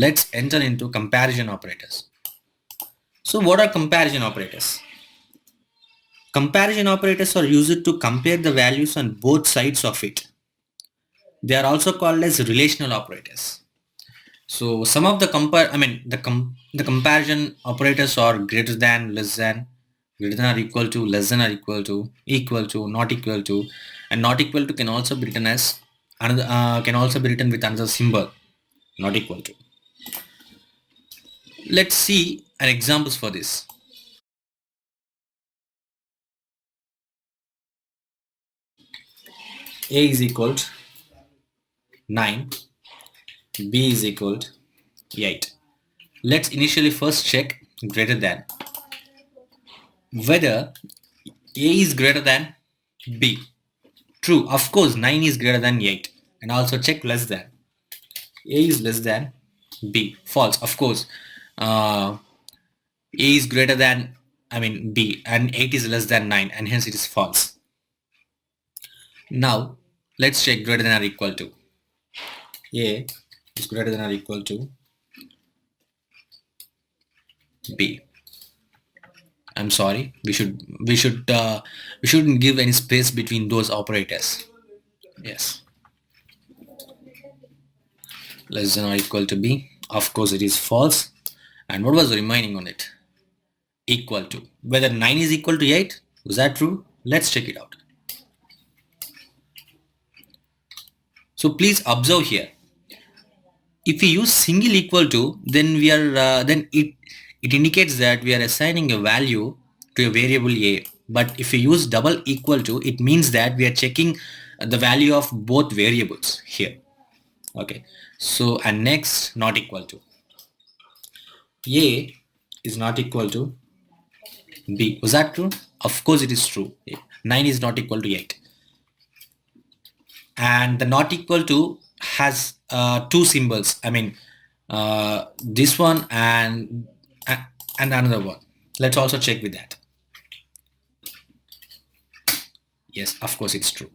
let's enter into comparison operators. So what are comparison operators? Comparison operators are used to compare the values on both sides of it. They are also called as relational operators. So some of the the comparison operators are greater than, less than, greater than or equal to, less than or equal to, not equal to, and not equal to can also be written as another can also be written with another symbol, not equal to. Let's see an examples for this. A is equal to 9, B is equal to 8. Let's initially first check greater than, whether A is greater than B. True, of course 9 is greater than 8. And also check less than. A is less than B. False, of course. A is greater than B, and 8 is less than 9, and hence it is false. Now let's check greater than or equal to. A is greater than or equal to B. I'm sorry, we shouldn't give any space between those operators. Yes. Less than or equal to B. Of course it is false. And what was the remaining on it? Equal to. Whether 9 is equal to 8. Was that true? Let's check it out. So please observe here. If we use single equal to, then we are it indicates that we are assigning a value to a variable A. But if we use double equal to, it means that we are checking the value of both variables here. Okay. So and next, not equal to. A is not equal to B. Was that true? Of course it is true. 9 is not equal to 8. And the not equal to has two symbols. This one and another one. Let's also check with that. Yes, of course it's true.